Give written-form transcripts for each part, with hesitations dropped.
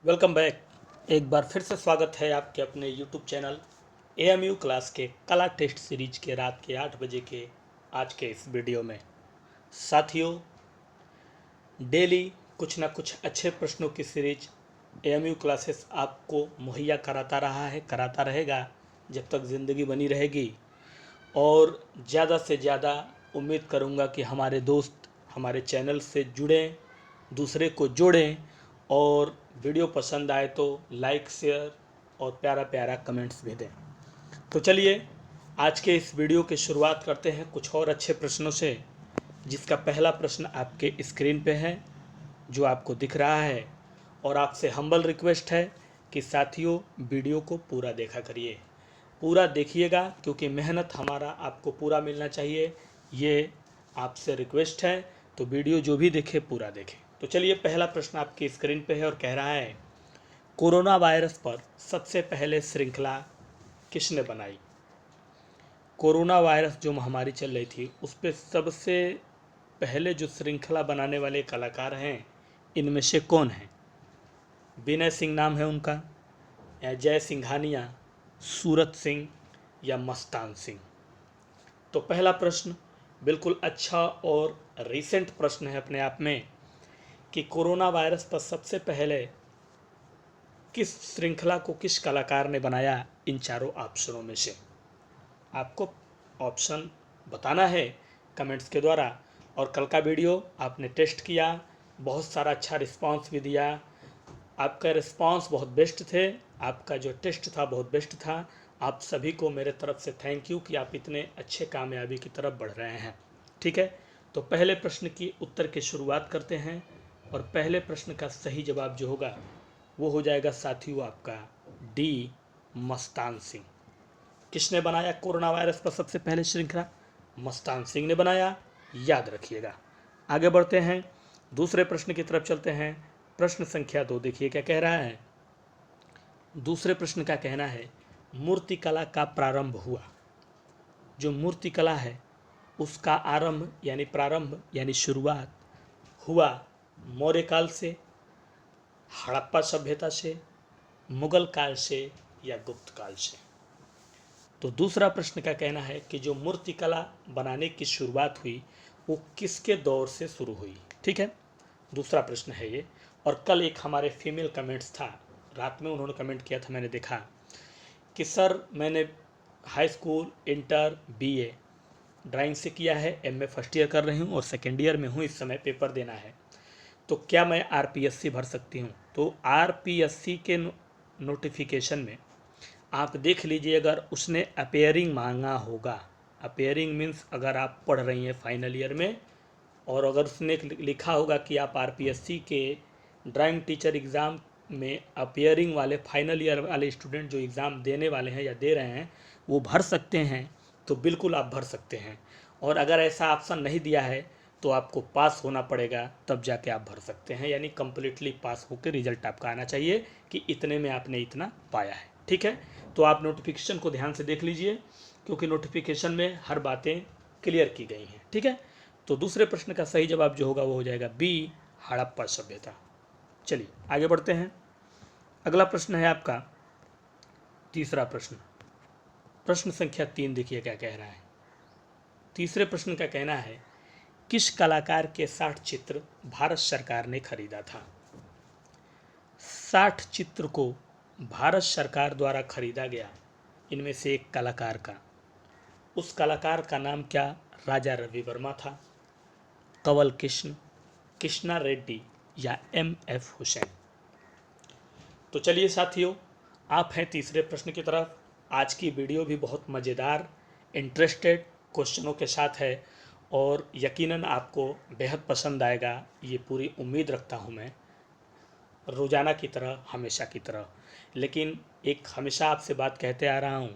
Welcome back. एक बार फिर से स्वागत है आपके अपने यूट्यूब चैनल एएमयू क्लास के कला टेस्ट सीरीज के रात के 8 बजे के आज के इस वीडियो में। साथियों, डेली कुछ ना कुछ अच्छे प्रश्नों की सीरीज एएमयू क्लासेस आपको मुहैया कराता रहा है, कराता रहेगा जब तक ज़िंदगी बनी रहेगी। और ज़्यादा से ज़्यादा उम्मीद करूँगा कि हमारे दोस्त हमारे चैनल से जुड़ें, दूसरे को जोड़ें और वीडियो पसंद आए तो लाइक शेयर और प्यारा प्यारा कमेंट्स भी दें। तो चलिए आज के इस वीडियो की शुरुआत करते हैं कुछ और अच्छे प्रश्नों से, जिसका पहला प्रश्न आपके स्क्रीन पे है जो आपको दिख रहा है। और आपसे हम्बल रिक्वेस्ट है कि साथियों वीडियो को पूरा देखा करिए, पूरा देखिएगा, क्योंकि मेहनत हमारा आपको पूरा मिलना चाहिए, ये आपसे रिक्वेस्ट है। तो वीडियो जो भी देखे पूरा देखें। तो चलिए पहला प्रश्न आपकी स्क्रीन पे है और कह रहा है, कोरोना वायरस पर सबसे पहले श्रृंखला किसने बनाई? कोरोना वायरस जो महामारी चल रही थी उस पर सबसे पहले जो श्रृंखला बनाने वाले कलाकार हैं, इनमें से कौन है? विनय सिंह नाम है उनका, या जय सिंघानिया, सूरत सिंह या मस्तान सिंह? तो पहला प्रश्न बिल्कुल अच्छा और रिसेंट प्रश्न है अपने आप में कि कोरोना वायरस पर सबसे पहले किस श्रृंखला को किस कलाकार ने बनाया? इन चारों ऑप्शनों में से आपको ऑप्शन बताना है कमेंट्स के द्वारा। और कल का वीडियो आपने टेस्ट किया, बहुत सारा अच्छा रिस्पांस भी दिया, आपका रिस्पांस बहुत बेस्ट थे, आपका जो टेस्ट था बहुत बेस्ट था। आप सभी को मेरे तरफ से थैंक यू कि आप इतने अच्छे कामयाबी की तरफ बढ़ रहे हैं। ठीक है, तो पहले प्रश्न की उत्तर की शुरुआत करते हैं। और पहले प्रश्न का सही जवाब जो होगा वो हो जाएगा साथियों आपका डी, मस्तान सिंह। किसने बनाया कोरोना वायरस पर सबसे पहले श्रृंखला? मस्तान सिंह ने बनाया, याद रखिएगा। आगे बढ़ते हैं, दूसरे प्रश्न की तरफ चलते हैं। प्रश्न संख्या 2 देखिए क्या कह रहा है। दूसरे प्रश्न का कहना है, मूर्तिकला का प्रारंभ हुआ। जो मूर्तिकला है उसका आरंभ यानी प्रारंभ यानी शुरुआत हुआ मौर्य काल से, हड़प्पा सभ्यता से, मुगल काल से या गुप्त काल से? तो दूसरा प्रश्न का कहना है कि जो मूर्तिकला बनाने की शुरुआत हुई वो किसके दौर से शुरू हुई? ठीक है, दूसरा प्रश्न है ये। और कल एक हमारे फीमेल कमेंट्स था, रात में उन्होंने कमेंट किया था, मैंने देखा कि सर मैंने high school, inter, BA drawing से किया है, एमए फर्स्ट ईयर कर रही हूँ और सेकेंड ईयर में हूँ, इस समय पेपर देना है, तो क्या मैं आरपीएससी भर सकती हूँ? तो आरपीएससी के नोटिफिकेशन में आप देख लीजिए, अगर उसने अपेयरिंग मांगा होगा, अपेयरिंग मीन्स अगर आप पढ़ रही हैं फाइनल ईयर में, और अगर उसने लिखा होगा कि आप आरपीएससी के ड्राइंग टीचर एग्ज़ाम में अपेयरिंग वाले फाइनल ईयर वाले स्टूडेंट जो एग्ज़ाम देने वाले हैं या दे रहे हैं वो भर सकते हैं, तो बिल्कुल आप भर सकते हैं। और अगर ऐसा ऑप्शन नहीं दिया है तो आपको पास होना पड़ेगा, तब जाके आप भर सकते हैं, यानी कम्प्लीटली पास होकर रिजल्ट आपका आना चाहिए कि इतने में आपने इतना पाया है। ठीक है, तो आप नोटिफिकेशन को ध्यान से देख लीजिए, क्योंकि नोटिफिकेशन में हर बातें क्लियर की गई हैं। ठीक है, तो दूसरे प्रश्न का सही जवाब जो होगा वो हो जाएगा बी, हड़प्पा सभ्यता। चलिए आगे बढ़ते हैं। अगला प्रश्न है आपका तीसरा प्रश्न, प्रश्न संख्या 3 देखिए क्या कह रहा है। तीसरे प्रश्न का कहना है, किस कलाकार के 60 चित्र भारत सरकार ने खरीदा था? 60 चित्र को भारत सरकार द्वारा खरीदा गया, इनमें से एक कलाकार का, उस कलाकार का नाम क्या राजा रवि वर्मा था, कंवल कृष्ण, कृष्णा रेड्डी या एम.एफ. हुसैन? तो चलिए साथियों, आप हैं तीसरे प्रश्न की तरफ। आज की वीडियो भी बहुत मज़ेदार, इंटरेस्टेड क्वेश्चनों के साथ है और यकीनन आपको बेहद पसंद आएगा, ये पूरी उम्मीद रखता हूँ मैं, रोज़ाना की तरह, हमेशा की तरह। लेकिन एक हमेशा आपसे बात कहते आ रहा हूँ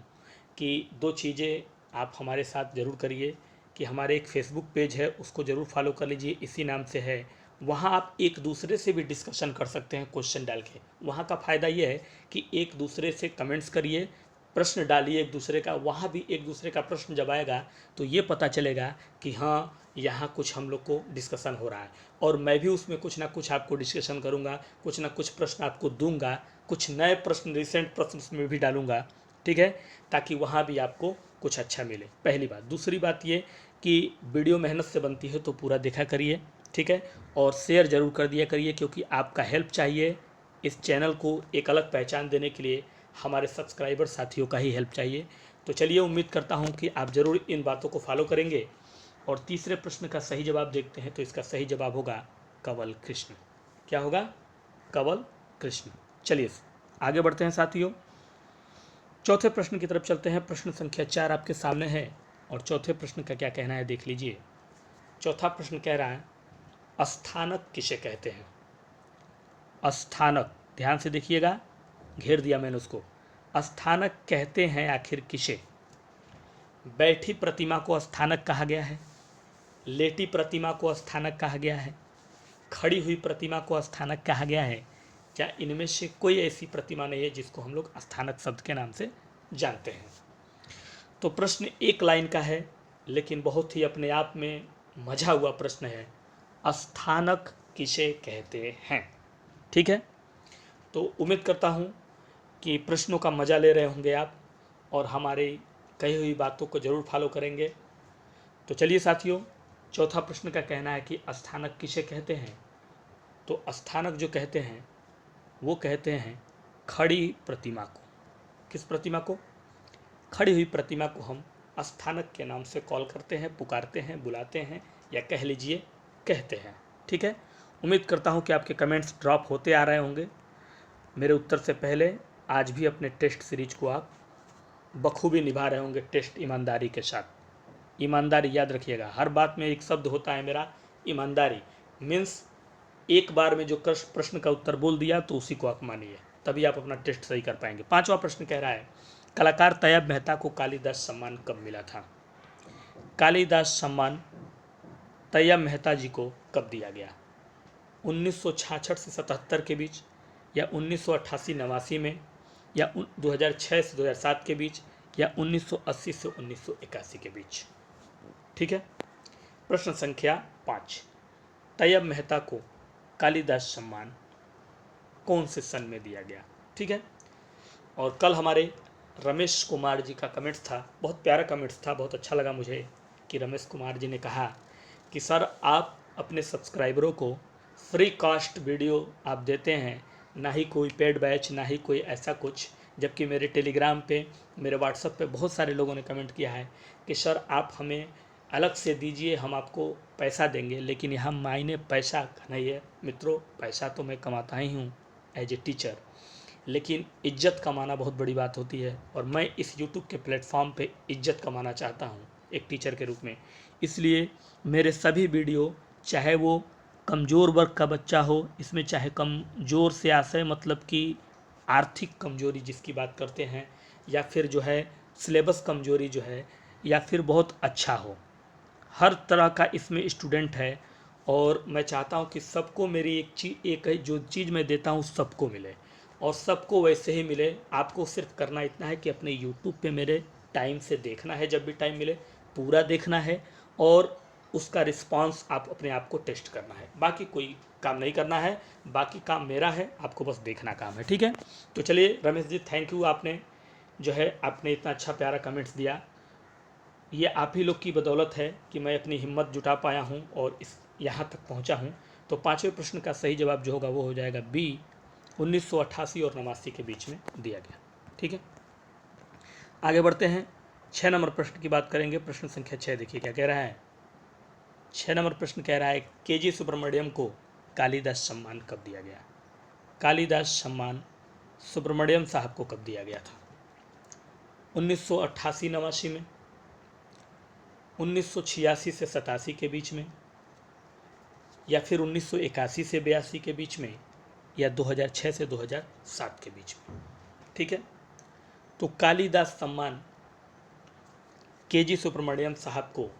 कि दो चीज़ें आप हमारे साथ ज़रूर करिए कि हमारे एक फेसबुक पेज है उसको ज़रूर फॉलो कर लीजिए, इसी नाम से है। वहाँ आप एक दूसरे से भी डिस्कशन कर सकते हैं क्वेश्चन डाल के। वहाँ का फ़ायदा ये है कि एक दूसरे से कमेंट्स करिए, प्रश्न डालिए एक दूसरे का, वहाँ भी एक दूसरे का प्रश्न जब आएगा तो ये पता चलेगा कि हाँ यहाँ कुछ हम लोग को डिस्कशन हो रहा है, और मैं भी उसमें कुछ ना कुछ आपको डिस्कशन करूँगा, कुछ ना कुछ प्रश्न आपको दूंगा, कुछ नए प्रश्न, रिसेंट प्रश्न उसमें भी डालूंगा, ठीक है, ताकि वहाँ भी आपको कुछ अच्छा मिले। पहली बात। दूसरी बात ये कि वीडियो मेहनत से बनती है तो पूरा देखा करिए, ठीक है, और शेयर ज़रूर कर दिया करिए, क्योंकि आपका हेल्प चाहिए इस चैनल को एक अलग पहचान देने के लिए। हमारे सब्सक्राइबर साथियों का ही हेल्प चाहिए। तो चलिए, उम्मीद करता हूँ कि आप ज़रूर इन बातों को फॉलो करेंगे। और तीसरे प्रश्न का सही जवाब देखते हैं, तो इसका सही जवाब होगा कंवल कृष्ण। क्या होगा? कंवल कृष्ण। चलिए आगे बढ़ते हैं साथियों, चौथे प्रश्न की तरफ चलते हैं। प्रश्न संख्या 4 आपके सामने है, और चौथे प्रश्न का क्या कहना है देख लीजिए। चौथा प्रश्न कह रहा है स्थानक किसे कहते हैं। स्थानक, ध्यान से देखिएगा, घेर दिया मैंने उसको। स्थानक कहते हैं आखिर किसे? बैठी प्रतिमा को स्थानक कहा गया है, लेटी प्रतिमा को स्थानक कहा गया है, खड़ी हुई प्रतिमा को स्थानक कहा गया है, क्या इनमें से कोई ऐसी प्रतिमा नहीं है जिसको हम लोग स्थानक शब्द के नाम से जानते हैं? तो प्रश्न एक लाइन का है, लेकिन बहुत ही अपने आप में मजा हुआ प्रश्न है। स्थानक किसे कहते हैं? ठीक है, तो उम्मीद करता हूँ कि प्रश्नों का मज़ा ले रहे होंगे आप, और हमारी कही हुई बातों को ज़रूर फॉलो करेंगे। तो चलिए साथियों, चौथा प्रश्न का कहना है कि स्थानक किसे कहते हैं। तो स्थानक जो कहते हैं वो कहते हैं खड़ी प्रतिमा को। किस प्रतिमा को? खड़ी हुई प्रतिमा को हम स्थानक के नाम से कॉल करते हैं, पुकारते हैं, बुलाते हैं, या कह लीजिए कहते हैं। ठीक है, उम्मीद करता हूँ कि आपके कमेंट्स ड्रॉप होते आ रहे होंगे मेरे उत्तर से पहले। आज भी अपने टेस्ट सीरीज को आप बखूबी निभा रहे होंगे, टेस्ट ईमानदारी के साथ। ईमानदारी याद रखिएगा, हर बात में एक शब्द होता है मेरा, ईमानदारी। मीन्स एक बार में जो प्रश्न का उत्तर बोल दिया तो उसी को आप मानिए, तभी आप अपना टेस्ट सही कर पाएंगे। पांचवा प्रश्न कह रहा है कलाकार तैयब मेहता को कालिदास सम्मान कब मिला था। कालिदास सम्मान तैयब मेहता जी को कब दिया गया? 1966 से 77 के बीच, या 1988-89 में, या 2006 से 2007 के बीच, या 1980 से 1981 के बीच। ठीक है, प्रश्न संख्या 5, तैयब मेहता को कालिदास सम्मान कौन से सन में दिया गया? ठीक है, और कल हमारे रमेश कुमार जी का कमेंट्स था, बहुत प्यारा कमेंट्स था, बहुत अच्छा लगा मुझे कि रमेश कुमार जी ने कहा कि सर आप अपने सब्सक्राइबरों को फ्री कास्ट वीडियो आप देते हैं, ना ही कोई पेड बैच, ना ही कोई ऐसा कुछ। जबकि मेरे टेलीग्राम पे, मेरे व्हाट्सएप पे बहुत सारे लोगों ने कमेंट किया है कि सर आप हमें अलग से दीजिए, हम आपको पैसा देंगे। लेकिन यहाँ मायने पैसा का नहीं है मित्रों, पैसा तो मैं कमाता ही हूँ एज ए टीचर, लेकिन इज्जत कमाना बहुत बड़ी बात होती है, और मैं इस यूट्यूब के प्लेटफॉर्म पे इज्जत कमाना चाहता हूँ एक टीचर के रूप में। इसलिए मेरे सभी वीडियो, चाहे वो कमज़ोर वर्ग का बच्चा हो, इसमें चाहे कमज़ोर से आशय मतलब कि आर्थिक कमजोरी जिसकी बात करते हैं, या फिर जो है सिलेबस कमजोरी जो है, या फिर बहुत अच्छा हो, हर तरह का इसमें स्टूडेंट है। और मैं चाहता हूँ कि सबको मेरी एक जो चीज़ मैं देता हूँ सबको मिले, और सबको वैसे ही मिले। आपको सिर्फ करना इतना है कि अपने यूट्यूब पे मेरे टाइम से देखना है, जब भी टाइम मिले पूरा देखना है, और उसका रिस्पांस आप अपने आप को टेस्ट करना है। बाकी कोई काम नहीं करना है, बाकी काम मेरा है, आपको बस देखना काम है। ठीक है, तो चलिए रमेश जी, थैंक यू, आपने जो है आपने इतना अच्छा प्यारा कमेंट्स दिया। ये आप ही लोग की बदौलत है कि मैं अपनी हिम्मत जुटा पाया हूँ और इस यहाँ तक पहुँचा हूँ। तो पाँचवें प्रश्न का सही जवाब जो होगा वो हो जाएगा बी, 1988 और 89 के बीच में दिया गया। ठीक है, आगे बढ़ते हैं। 6 नंबर प्रश्न की बात करेंगे। प्रश्न संख्या 6 देखिए क्या कह रहा है। 6 नंबर प्रश्न कह रहा है केजी सुब्रमण्यम को कालिदास सम्मान कब दिया गया? कालिदास सम्मान सुब्रमण्यम साहब को कब दिया गया था? 1988-89 में, 1986 से 87 के बीच में, या फिर 1981 से 82 के बीच में, या 2006 से 2007 के बीच में। ठीक है, तो कालिदास सम्मान केजी सुब्रमण्यम साहब को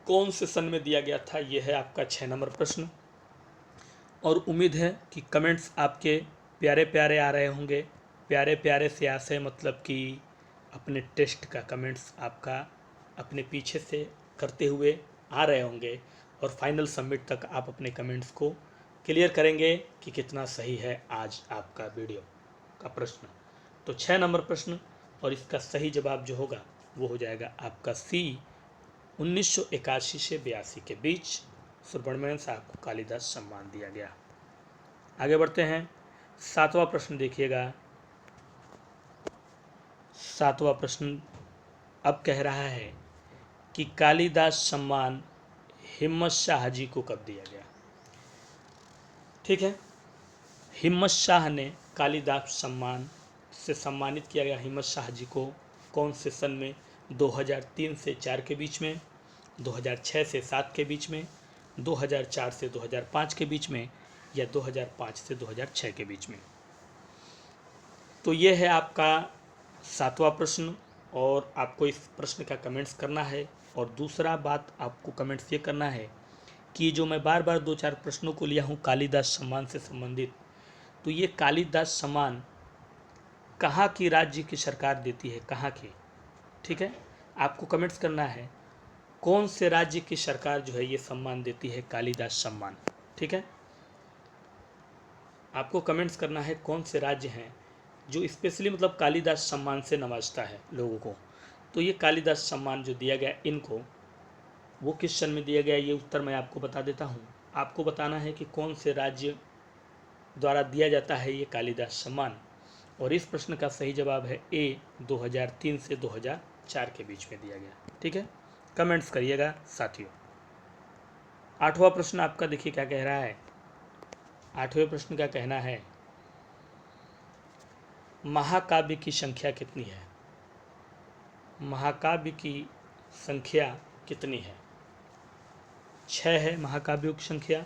कौन से सन में दिया गया था, यह है आपका 6 नंबर प्रश्न। और उम्मीद है कि कमेंट्स आपके प्यारे प्यारे आ रहे होंगे, प्यारे प्यारे से आशय मतलब कि अपने टेस्ट का कमेंट्स आपका अपने पीछे से करते हुए आ रहे होंगे और फाइनल सबमिट तक आप अपने कमेंट्स को क्लियर करेंगे कि कितना सही है आज आपका वीडियो का प्रश्न। तो 6 नंबर प्रश्न और इसका सही जवाब जो होगा वो हो जाएगा आपका सी। 1981 से 82 के बीच सुब्रमण्यम साहब को कालिदास सम्मान दिया गया। आगे बढ़ते हैं। 7वां प्रश्न देखिएगा। 7वां प्रश्न अब कह रहा है कि कालिदास सम्मान हिम्मत शाह जी को कब दिया गया। ठीक है, हिम्मत शाह ने कालिदास सम्मान से सम्मानित किया गया हिम्मत शाह जी को कौन से सन में? 2003 से 4 के बीच में, 2006 से 7 के बीच में, 2004 से 2005 के बीच में या 2005 से 2006 के बीच में। तो ये है आपका 7वां प्रश्न और आपको इस प्रश्न का कमेंट्स करना है। और दूसरा बात आपको कमेंट्स ये करना है कि जो मैं बार बार 2-4 प्रश्नों को लिया हूँ कालिदास सम्मान से संबंधित, तो ये कालिदास सम्मान कहाँ की राज्य की सरकार देती है, कहाँ की? ठीक है, आपको कमेंट्स करना है कौन से राज्य की सरकार जो है ये सम्मान देती है कालिदास सम्मान। ठीक है, आपको कमेंट्स करना है कौन से राज्य हैं जो स्पेशली मतलब कालिदास सम्मान से नवाजता है लोगों को। तो ये कालिदास सम्मान जो दिया गया इनको, वो किस सन में दिया गया ये उत्तर मैं आपको बता देता हूँ। आपको बताना है कि कौन से राज्य द्वारा दिया जाता है ये कालिदास सम्मान। और इस प्रश्न का सही जवाब है ए, 2003 से 2004 के बीच में दिया गया। ठीक है, कमेंट्स करिएगा साथियों। 8वां प्रश्न आपका देखिए क्या कह रहा है। 8वें प्रश्न का कहना है महाकाव्य की संख्या कितनी है? महाकाव्य की संख्या कितनी है? 6 है महाकाव्यों की संख्या,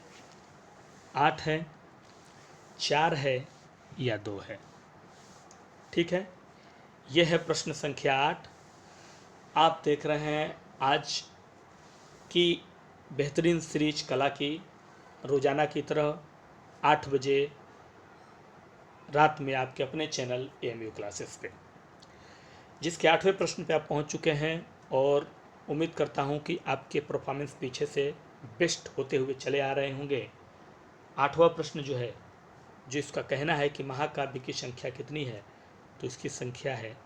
8 है, 4 है या 2 है? ठीक है, यह है प्रश्न संख्या 8। आप देख रहे हैं आज की बेहतरीन सीरीज कला की रोज़ाना की तरह 8 बजे रात में आपके अपने चैनल AMU क्लासेस पे, जिसके 8वें प्रश्न पे आप पहुंच चुके हैं और उम्मीद करता हूं कि आपके परफॉर्मेंस पीछे से बेस्ट होते हुए चले आ रहे होंगे। 8वां प्रश्न जो है, जो इसका कहना है कि महाकाव्य की संख्या कितनी है, तो इसकी संख्या है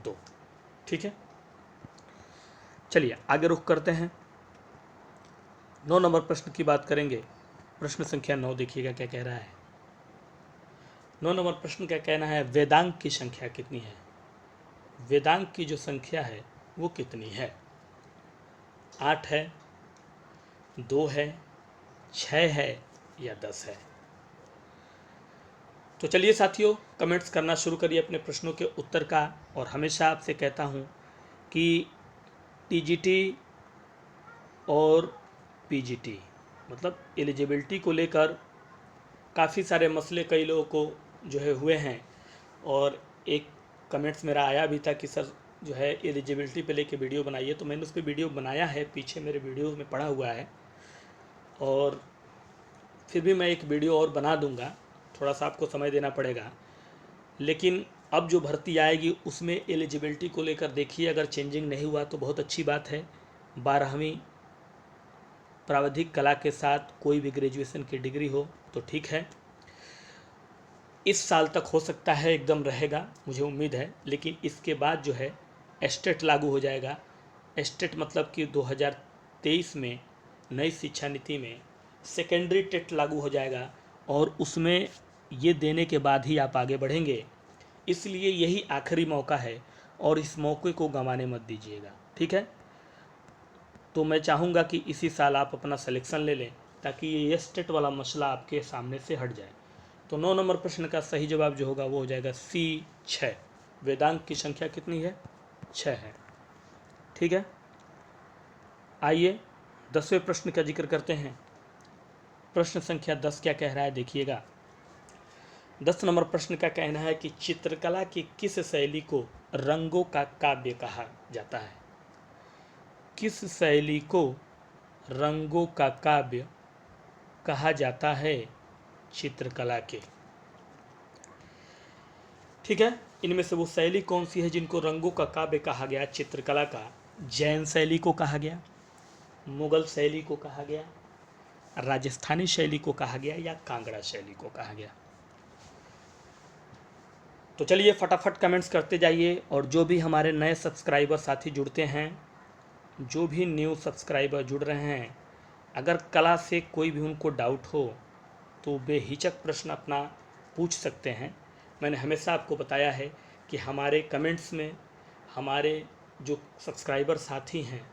2। ठीक है, चलिए आगे रुख करते हैं। 9 नंबर प्रश्न की बात करेंगे। प्रश्न संख्या 9 देखिएगा क्या कह रहा है। 9 नंबर प्रश्न का कहना है वेदांग की संख्या कितनी है? वेदांग की जो संख्या है वो कितनी है? 8 है, 2 है, 6 है या 10 है? तो चलिए साथियों, कमेंट्स करना शुरू करिए अपने प्रश्नों के उत्तर का। और हमेशा आपसे कहता हूँ कि TGT और PGT मतलब एलिजिबिलिटी को लेकर काफ़ी सारे मसले कई लोगों को जो है हुए हैं। और एक कमेंट्स मेरा आया भी था कि सर जो है एलिजिबिलिटी पे लेके वीडियो बनाइए, तो मैंने उस पर वीडियो बनाया है, पीछे मेरे वीडियो में पड़ा हुआ है। और फिर भी मैं एक वीडियो और बना दूंगा, थोड़ा सा आपको समय देना पड़ेगा। लेकिन अब जो भर्ती आएगी उसमें एलिजिबिलिटी को लेकर देखिए, अगर चेंजिंग नहीं हुआ तो बहुत अच्छी बात है। 12वीं प्राविधिक कला के साथ कोई भी ग्रेजुएशन की डिग्री हो तो ठीक है। इस साल तक हो सकता है एकदम रहेगा, मुझे उम्मीद है। लेकिन इसके बाद जो है एस्टेट लागू हो जाएगा। एस्टेट मतलब कि 2023 में नई शिक्षा नीति में सेकेंडरी टेट लागू हो जाएगा और उसमें ये देने के बाद ही आप आगे बढ़ेंगे। इसलिए यही आखिरी मौका है और इस मौके को गंवाने मत दीजिएगा। ठीक है, तो मैं चाहूँगा कि इसी साल आप अपना सिलेक्शन ले लें ताकि ये एस्टेट वाला मसला आपके सामने से हट जाए। तो 9 नंबर प्रश्न का सही जवाब जो होगा वो हो जाएगा C, 6। वेदांग की संख्या कितनी है? 6 है। ठीक है, आइए 10वें प्रश्न का जिक्र करते हैं। प्रश्न संख्या 10 क्या कह रहा है देखिएगा। 10 नंबर प्रश्न का कहना है कि चित्रकला की किस शैली को रंगों का काव्य कहा जाता है? किस शैली को रंगों का काव्य कहा जाता है चित्रकला के? ठीक है। इनमें से वो शैली कौन सी है जिनको रंगों का काव्य कहा गया? चित्रकला का जैन शैली को कहा गया, मुगल शैली को कहा गया, राजस्थानी शैली को कहा गया या कांगड़ा शैली को कहा गया? तो चलिए फटाफट कमेंट्स करते जाइए। और जो भी हमारे नए सब्सक्राइबर साथी जुड़ते हैं, जो भी न्यू सब्सक्राइबर जुड़ रहे हैं, अगर कला से कोई भी उनको डाउट हो तो बेहिचक प्रश्न अपना पूछ सकते हैं। मैंने हमेशा आपको बताया है कि हमारे कमेंट्स में हमारे जो सब्सक्राइबर साथी हैं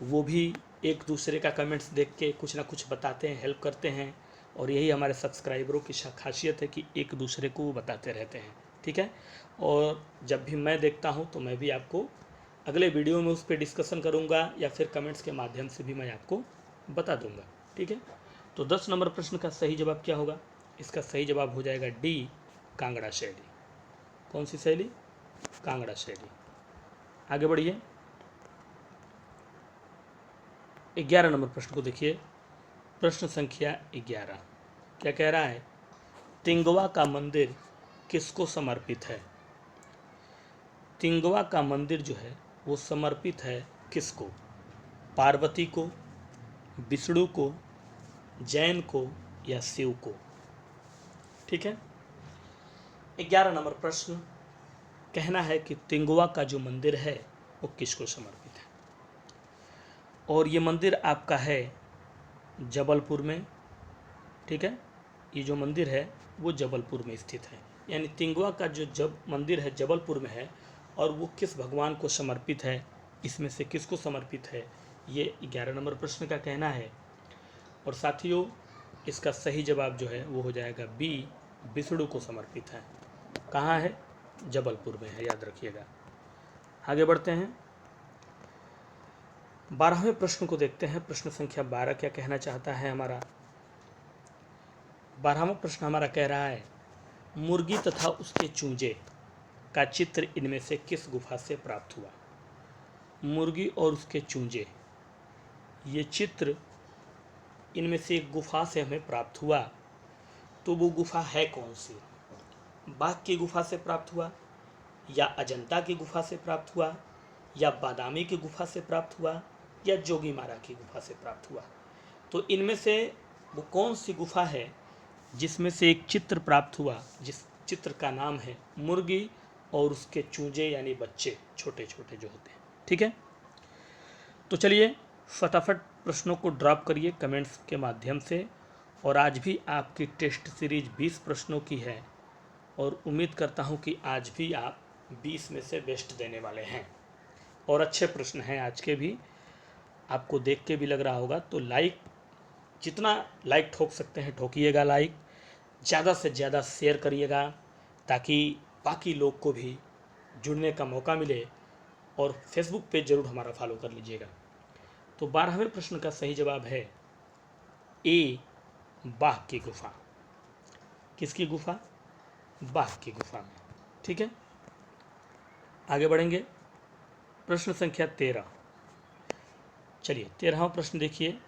वो भी एक दूसरे का कमेंट्स देख के कुछ ना कुछ बताते हैं, हेल्प करते हैं। और यही हमारे सब्सक्राइबरों की खासियत है कि एक दूसरे को वो बताते रहते हैं। ठीक है। और जब भी मैं देखता हूँ तो मैं भी आपको अगले वीडियो में उस पर डिस्कशन करूँगा या फिर कमेंट्स के माध्यम से भी मैं आपको बता दूँगा। ठीक है। तो 10 नंबर प्रश्न का सही जवाब क्या होगा? इसका सही जवाब हो जाएगा डी, कांगड़ा शैली। कौन सी शैली? कांगड़ा शैली। आगे बढ़िए। 11 नंबर प्रश्न को देखिए। प्रश्न संख्या 11 क्या कह रहा है? तिंगवा का मंदिर किसको समर्पित है? तिंगवा का मंदिर जो है वो समर्पित है किसको? पार्वती को, विष्णु को, जैन को या शिव को? ठीक है। 11 नंबर प्रश्न कहना है कि तिंगवा का जो मंदिर है वो किसको समर्पित है? और ये मंदिर आपका है जबलपुर में। ठीक है। ये जो मंदिर है वो जबलपुर में स्थित है। यानी तिंगवा का जो मंदिर है जबलपुर में है। और वो किस भगवान को समर्पित है? इसमें से किसको समर्पित है? ये 11 नंबर प्रश्न का कहना है। और साथियों इसका सही जवाब जो है वो हो जाएगा बी, विष्णु को समर्पित है। कहाँ है? जबलपुर में है, याद रखिएगा। आगे बढ़ते हैं। 12वें प्रश्न को देखते हैं। प्रश्न संख्या 12 क्या कहना चाहता है हमारा? 12वां प्रश्न हमारा कह रहा है मुर्गी तथा उसके चूजे का चित्र इनमें से किस गुफा से प्राप्त हुआ? मुर्गी और उसके चूजे, ये चित्र इनमें से एक गुफा से हमें प्राप्त हुआ। तो वो गुफा है कौन सी? बाघ की गुफा से प्राप्त हुआ, या अजंता की गुफा से प्राप्त हुआ, या बादामी की गुफा से प्राप्त हुआ, या जोगीमारा की गुफा से प्राप्त हुआ? तो इनमें से वो कौन सी गुफा है जिसमें से एक चित्र प्राप्त हुआ, जिस चित्र का नाम है मुर्गी और उसके चूजे यानी बच्चे छोटे छोटे जो होते हैं? ठीक है। तो चलिए फटाफट प्रश्नों को ड्रॉप करिए कमेंट्स के माध्यम से। और आज भी आपकी टेस्ट सीरीज 20 प्रश्नों की है और उम्मीद करता हूं कि आज भी आप 20 में से बेस्ट देने वाले हैं। और अच्छे प्रश्न हैं आज के भी, आपको देख के भी लग रहा होगा। तो लाइक, जितना लाइक ठोक सकते हैं ठोकिएगा लाइक, ज़्यादा से ज़्यादा शेयर करिएगा ताकि बाकी लोग को भी जुड़ने का मौका मिले। और फेसबुक पे ज़रूर हमारा फॉलो कर लीजिएगा। तो 12वें प्रश्न का सही जवाब है ए, बाघ की गुफा। किसकी गुफा? बाघ की गुफा में। ठीक है। आगे बढ़ेंगे। प्रश्न संख्या 13। चलिए 13वां प्रश्न देखिए।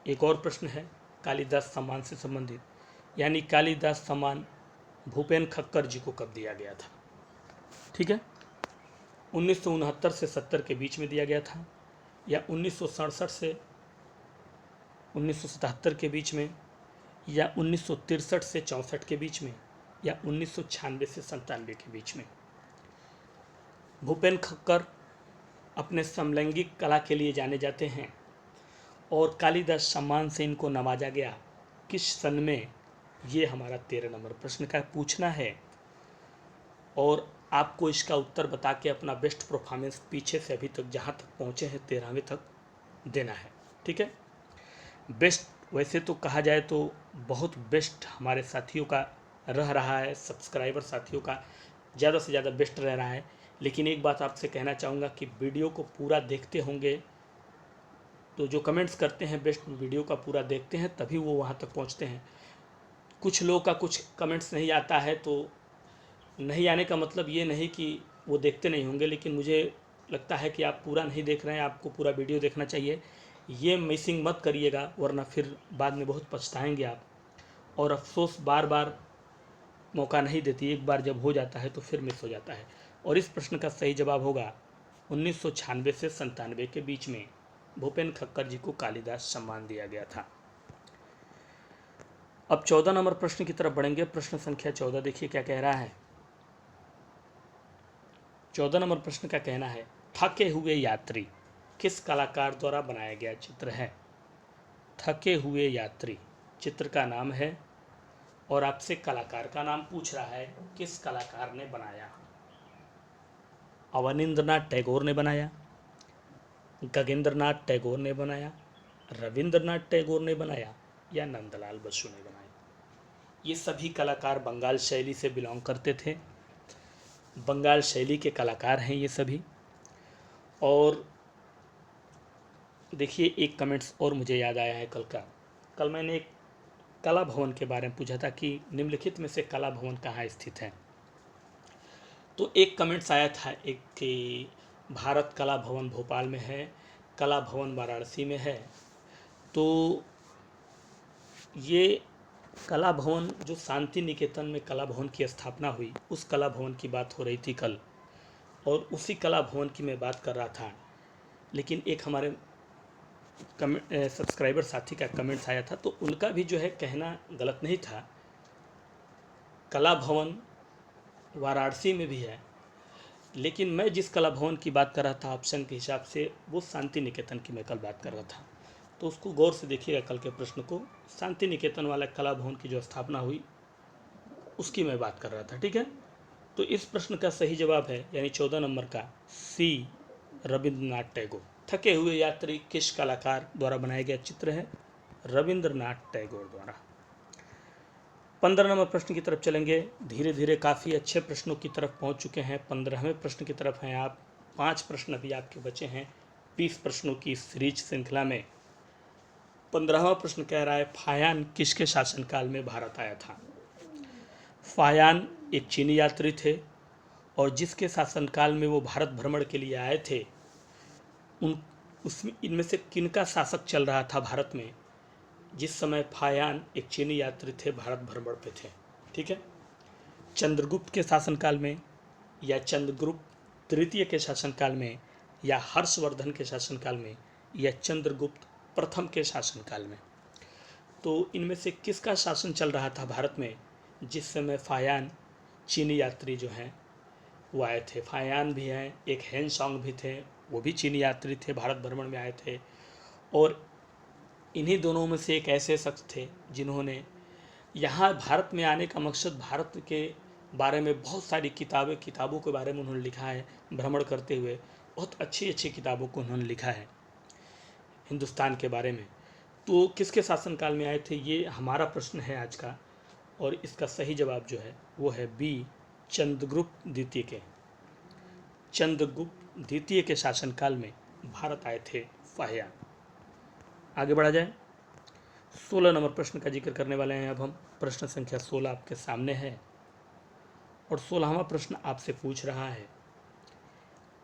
एक और प्रश्न है कालिदास सम्मान से संबंधित, यानी कालिदास सम्मान भूपेन खक्कर जी को कब दिया गया था? ठीक है। 1969 से 70 के बीच में दिया गया था, या 1967 से 1977 के बीच में, या 1963 से 64 के बीच में, या 1996 से 97 के बीच में? भूपेन खक्कर अपने समलैंगिक कला के लिए जाने जाते हैं और कालिदास सम्मान से इनको नवाजा गया किस सन में? ये हमारा 13 नंबर प्रश्न का पूछना है। और आपको इसका उत्तर बता के अपना बेस्ट परफॉर्मेंस पीछे से अभी तक जहाँ तक पहुँचे हैं 13वें तक देना है। ठीक है। बेस्ट वैसे तो कहा जाए तो बहुत बेस्ट हमारे साथियों का रह रहा है, सब्सक्राइबर साथियों का ज़्यादा से ज़्यादा बेस्ट रह रहा है। लेकिन एक बात आपसे कहना चाहूँगा कि वीडियो को पूरा देखते होंगे, तो जो कमेंट्स करते हैं बेस्ट वीडियो का पूरा देखते हैं तभी वो वहाँ तक पहुँचते हैं। कुछ लोगों का कुछ कमेंट्स नहीं आता है, तो नहीं आने का मतलब ये नहीं कि वो देखते नहीं होंगे, लेकिन मुझे लगता है कि आप पूरा नहीं देख रहे हैं, आपको पूरा वीडियो देखना चाहिए। ये मिसिंग मत करिएगा, वरना फिर बाद में बहुत पछताएंगे आप। और अफसोस बार बार मौका नहीं देती, एक बार जब हो जाता है तो फिर मिस हो जाता है। और इस प्रश्न का सही जवाब होगा 1996 से 97 के बीच में भूपेन खक्कर जी को कालिदास सम्मान दिया गया था। अब 14 नंबर प्रश्न की तरफ बढ़ेंगे। प्रश्न संख्या 14 देखिए क्या कह रहा है। 14 नंबर प्रश्न का कहना है, थके हुए यात्री किस कलाकार द्वारा बनाया गया चित्र है। थके हुए यात्री चित्र का नाम है और आपसे कलाकार का नाम पूछ रहा है, किस कलाकार ने बनाया। अवनींद्रनाथ टैगोर ने बनाया, गगनेंद्रनाथ टैगोर ने बनाया, रविंद्रनाथ टैगोर ने बनाया या नंदलाल बसु ने बनाया। ये सभी कलाकार बंगाल शैली से बिलोंग करते थे, बंगाल शैली के कलाकार हैं ये सभी। और देखिए एक कमेंट्स और मुझे याद आया है कल मैंने एक कला भवन के बारे में पूछा था कि निम्नलिखित में से कला भवन कहाँ स्थित है। तो एक कमेंट्स आया था एक कि भारत कला भवन भोपाल में है, कला भवन वाराणसी में है। तो ये कला भवन जो शांति निकेतन में कला भवन की स्थापना हुई, उस कला भवन की बात हो रही थी कल, और उसी कला भवन की मैं बात कर रहा था। लेकिन एक हमारे सब्सक्राइबर साथी का कमेंट्स आया था, तो उनका भी जो है कहना गलत नहीं था। कला भवन वाराणसी में भी है, लेकिन मैं जिस कला भवन की बात कर रहा था ऑप्शन के हिसाब से, वो शांति निकेतन की मैं कल बात कर रहा था। तो उसको गौर से देखिएगा कल के प्रश्न को। शांति निकेतन वाला कला भवन की जो स्थापना हुई उसकी मैं बात कर रहा था, ठीक है। तो इस प्रश्न का सही जवाब है यानी 14 नंबर का सी, रविंद्रनाथ टैगोर। थके हुए यात्री किस कलाकार द्वारा बनाया गया चित्र है। रविंद्रनाथ टैगोर द्वारा। 15 नंबर प्रश्न की तरफ चलेंगे। धीरे धीरे काफ़ी अच्छे प्रश्नों की तरफ पहुंच चुके हैं। 15वें प्रश्न की तरफ हैं आप। 5 प्रश्न अभी आपके बचे हैं 20 प्रश्नों की सीरीज श्रृंखला में। 15वां प्रश्न कह रहा है, फायान किसके शासनकाल में भारत आया था। फायान एक चीनी यात्री थे और जिसके शासनकाल में वो भारत भ्रमण के लिए आए थे, इनमें से किनका शासक चल रहा था भारत में जिस समय फायान एक चीनी यात्री थे, भारत भ्रमण पे थे, ठीक है। चंद्रगुप्त के शासनकाल में या चंद्रगुप्त तृतीय के शासनकाल में या हर्षवर्धन के शासनकाल में या चंद्रगुप्त प्रथम के शासनकाल में। तो इनमें से किसका शासन चल रहा था भारत में जिस समय फायान चीनी यात्री जो हैं वो आए थे। फायान भी हैं, एक हेनसोंग भी थे, वो भी चीनी यात्री थे, भारत भ्रमण में आए थे। और इन्हीं दोनों में से एक ऐसे शख्स थे जिन्होंने यहाँ भारत में आने का मकसद, भारत के बारे में बहुत सारी किताबों के बारे में उन्होंने लिखा है। भ्रमण करते हुए बहुत अच्छी अच्छी किताबों को उन्होंने लिखा है हिंदुस्तान के बारे में। तो किसके शासनकाल में आए थे, ये हमारा प्रश्न है आज का। और इसका सही जवाब जो है वो है बी, चंद्रगुप्त द्वितीय के। चंद्रगुप्त द्वितीय के शासनकाल में भारत आए थे फायान। आगे बढ़ा जाए। 16 नंबर प्रश्न का जिक्र करने वाले हैं अब हम। प्रश्न संख्या 16 आपके सामने है और 16वां प्रश्न आपसे पूछ रहा है,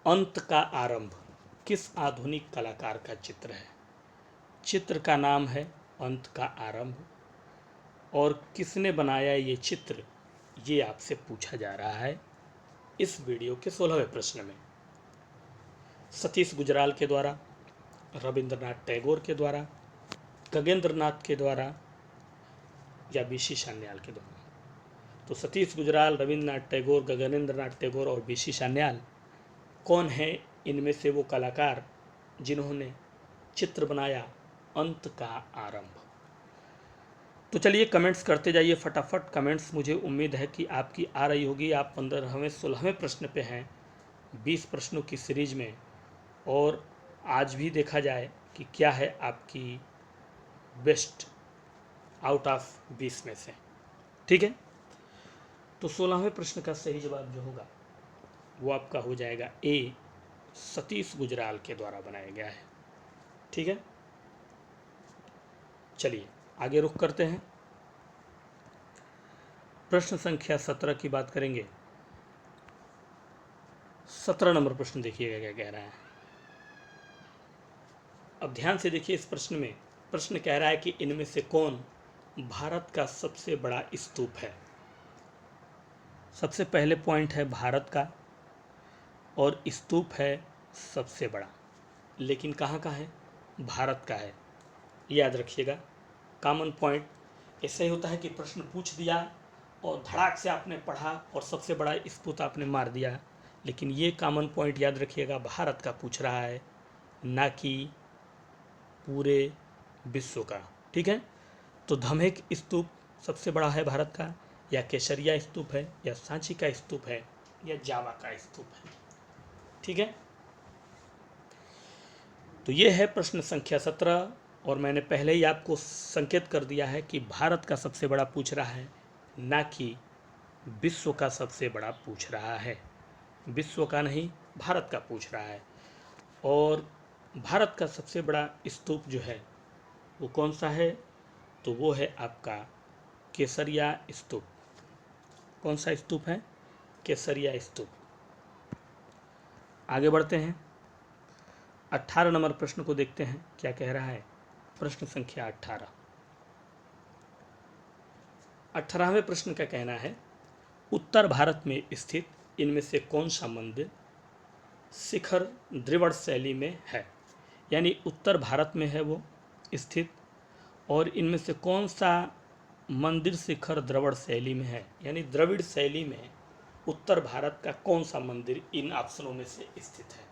अंत का आरंभ किस आधुनिक कलाकार का चित्र है। चित्र का नाम है अंत का आरंभ और किसने बनाया ये चित्र, ये आपसे पूछा जा रहा है इस वीडियो के 16वें प्रश्न में। सतीश गुजराल के द्वारा, रविंद्रनाथ टैगोर के द्वारा, गगनेंद्रनाथ के द्वारा या बीसी सान्याल के द्वारा। तो सतीश गुजराल, रविंद्रनाथ टैगोर, गगनेंद्रनाथ टैगोर और बीसी सान्याल कौन है इनमें से वो कलाकार जिन्होंने चित्र बनाया अंत का आरंभ। तो चलिए कमेंट्स करते जाइए फटाफट। कमेंट्स मुझे उम्मीद है कि आपकी आ रही होगी। आप 15वें 16वें प्रश्न पे हैं 20 प्रश्नों की सीरीज में, और आज भी देखा जाए कि क्या है आपकी बेस्ट आउट ऑफ 20 में से, ठीक है। तो 16वें प्रश्न का सही जवाब जो होगा वो आपका हो जाएगा ए, सतीश गुजराल के द्वारा बनाया गया है, ठीक है। चलिए आगे रुख करते हैं। प्रश्न संख्या 17 की बात करेंगे। 17 नंबर प्रश्न देखिएगा क्या कह रहा है। अब ध्यान से देखिए इस प्रश्न में। प्रश्न कह रहा है कि इनमें से कौन भारत का सबसे बड़ा स्तूप है। सबसे पहले पॉइंट है भारत का, और स्तूप है सबसे बड़ा, लेकिन कहाँ का है? भारत का है, याद रखिएगा। कॉमन पॉइंट ऐसे ही होता है कि प्रश्न पूछ दिया और धड़ाक से आपने पढ़ा और सबसे बड़ा स्तूप आपने मार दिया, लेकिन ये कॉमन पॉइंट याद रखिएगा, भारत का पूछ रहा है, ना कि पूरे विश्व का। ठीक है, तो धमेक स्तूप सबसे बड़ा है भारत का, या केसरिया स्तूप है, या सांची का स्तूप है, या जावा का स्तूप है। ठीक है, तो ये है प्रश्न संख्या 17, और मैंने पहले ही आपको संकेत कर दिया है कि भारत का सबसे बड़ा पूछ रहा है, ना कि विश्व का सबसे बड़ा पूछ रहा है। विश्व का नहीं, भारत का पूछ रहा है। और भारत का सबसे बड़ा स्तूप जो है वो कौन सा है? तो वो है आपका केसरिया स्तूप। कौन सा स्तूप है? केसरिया स्तूप। आगे बढ़ते हैं, 18 नंबर प्रश्न को देखते हैं क्या कह रहा है। प्रश्न संख्या 18। 18वें प्रश्न का कहना है, उत्तर भारत में स्थित इनमें से कौन सा मंदिर शिखर द्रविड़ शैली में है? यानी उत्तर भारत में है वो स्थित, और इनमें से कौन सा मंदिर शिखर द्रविड़ शैली में है? यानी द्रविड़ शैली में उत्तर भारत का कौन सा मंदिर इन ऑप्शनों में से स्थित है?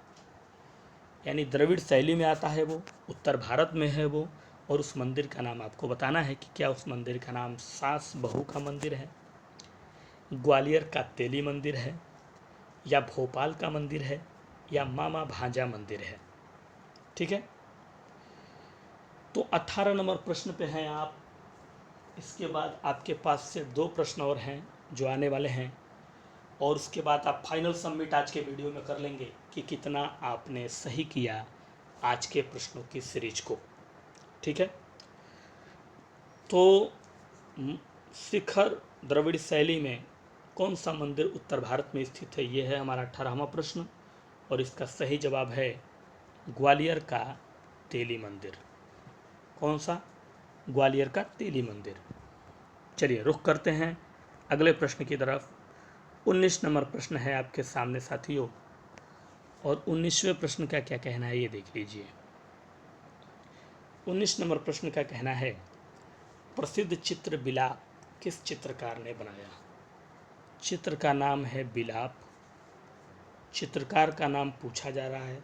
यानी द्रविड़ शैली में आता है वो, उत्तर भारत में है वो, और उस मंदिर का नाम आपको बताना है कि क्या उस मंदिर का नाम सास बहू का मंदिर है, ग्वालियर का तेली मंदिर है, या भोपाल का मंदिर है, या मामा भांजा मंदिर है। ठीक है, तो 18 नंबर प्रश्न पे हैं आप। इसके बाद आपके पास से 2 प्रश्न और हैं जो आने वाले हैं, और उसके बाद आप फाइनल सबमिट आज के वीडियो में कर लेंगे कि कितना आपने सही किया आज के प्रश्नों की सीरीज को। ठीक है, तो शिखर द्रविड़ शैली में कौन सा मंदिर उत्तर भारत में स्थित है, ये है हमारा 18वां प्रश्न, और इसका सही जवाब है ग्वालियर का तेली मंदिर। कौन सा? ग्वालियर का तेली मंदिर। चलिए रुख करते हैं अगले प्रश्न की तरफ। 19 नंबर प्रश्न है आपके सामने साथियों, और 19वें प्रश्न का क्या कहना है ये देख लीजिए। 19 नंबर प्रश्न का कहना है, प्रसिद्ध चित्र बिलाप किस चित्रकार ने बनाया? चित्र का नाम है बिलाप, चित्रकार का नाम पूछा जा रहा है,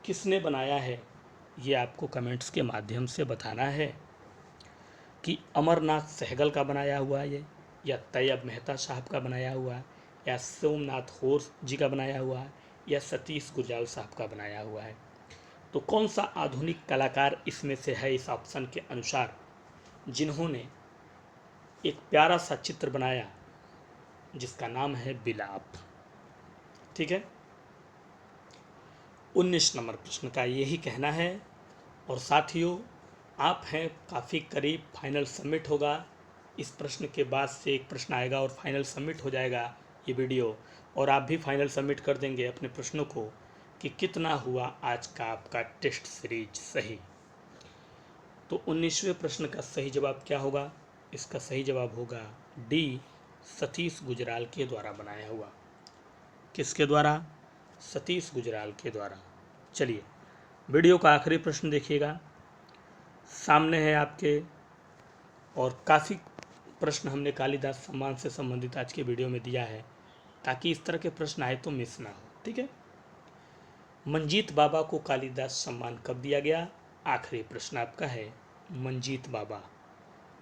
किसने बनाया है ये आपको कमेंट्स के माध्यम से बताना है कि अमरनाथ सहगल का बनाया हुआ है ये, या तैयब मेहता साहब का बनाया हुआ है, या सोमनाथ होर जी का बनाया हुआ है, या सतीश गुरजाल साहब का बनाया हुआ है। तो कौन सा आधुनिक कलाकार इसमें से है इस ऑप्शन के अनुसार जिन्होंने एक प्यारा सा चित्र बनाया जिसका नाम है बिलाप? ठीक है, 19 नंबर प्रश्न का यही कहना है। और साथियों, आप हैं काफ़ी करीब, फाइनल सबमिट होगा। इस प्रश्न के बाद से एक प्रश्न आएगा और फाइनल सबमिट हो जाएगा ये वीडियो, और आप भी फाइनल सबमिट कर देंगे अपने प्रश्नों को कि कितना हुआ आज का आपका टेस्ट सीरीज सही। तो 19वें प्रश्न का सही जवाब क्या होगा? इसका सही जवाब होगा डी, सतीश गुजराल के द्वारा बनाया हुआ। किसके द्वारा? सतीश गुजराल के द्वारा। चलिए वीडियो का आखिरी प्रश्न देखिएगा, सामने है आपके, और काफ़ी प्रश्न हमने कालिदास सम्मान से संबंधित आज के वीडियो में दिया है ताकि इस तरह के प्रश्न आए तो मिस ना हो। ठीक है, मंजीत बाबा को कालिदास सम्मान कब दिया गया? आखिरी प्रश्न आपका है, मंजीत बाबा,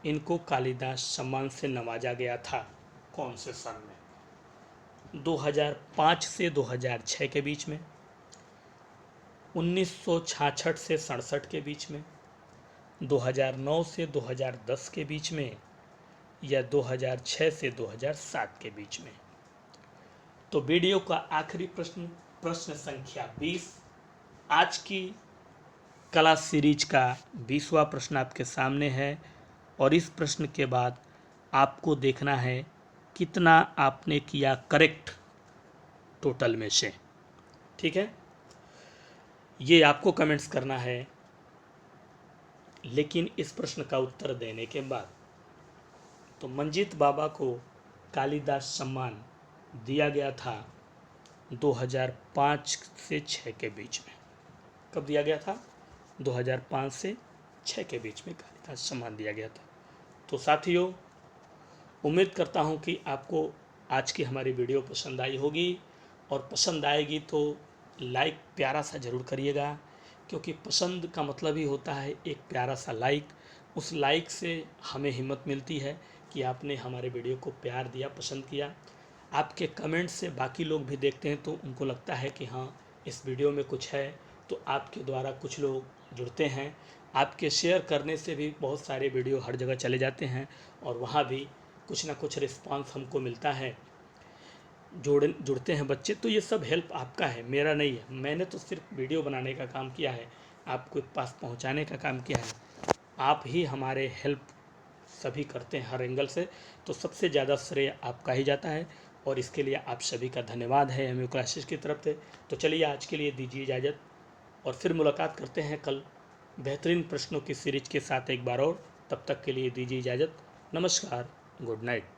इनको कालिदास सम्मान से नवाजा गया था कौन से सन में? 2005 से 2006 के बीच में, 1966 से 67 के बीच में, 2009 से 2010 के बीच में, या 2006 से 2007 के बीच में। तो वीडियो का आखिरी प्रश्न, प्रश्न संख्या 20, आज की कला सीरीज का 20वां प्रश्न आपके सामने है, और इस प्रश्न के बाद आपको देखना है कितना आपने किया करेक्ट टोटल में से। ठीक है, ये आपको कमेंट्स करना है, लेकिन इस प्रश्न का उत्तर देने के बाद। तो मंजीत बाबा को कालिदास सम्मान दिया गया था 2005 से 6 के बीच में। कब दिया गया था? 2005 से 6 के बीच में कालिदास सम्मान दिया गया था। तो साथियों, उम्मीद करता हूँ कि आपको आज की हमारी वीडियो पसंद आई होगी, और पसंद आएगी तो लाइक प्यारा सा ज़रूर करिएगा, क्योंकि पसंद का मतलब ही होता है एक प्यारा सा लाइक। उस लाइक से हमें हिम्मत मिलती है कि आपने हमारे वीडियो को प्यार दिया, पसंद किया। आपके कमेंट से बाकी लोग भी देखते हैं तो उनको लगता है कि हाँ, इस वीडियो में कुछ है, तो आपके द्वारा कुछ लोग जुड़ते हैं। आपके शेयर करने से भी बहुत सारे वीडियो हर जगह चले जाते हैं, और वहाँ भी कुछ ना कुछ रिस्पांस हमको मिलता है, जुड़ते हैं बच्चे। तो ये सब हेल्प आपका है, मेरा नहीं है। मैंने तो सिर्फ वीडियो बनाने का काम किया है, आपके पास पहुंचाने का काम किया है। आप ही हमारे हेल्प सभी करते हैं हर एंगल से, तो सबसे ज़्यादा श्रेय आपका ही जाता है, और इसके लिए आप सभी का धन्यवाद है एमयू क्लासेस की तरफ से। तो चलिए आज के लिए दीजिए इजाज़त, और फिर मुलाकात करते हैं कल बेहतरीन प्रश्नों की सीरीज के साथ एक बार और। तब तक के लिए दीजिए इजाज़त। नमस्कार, गुड नाइट।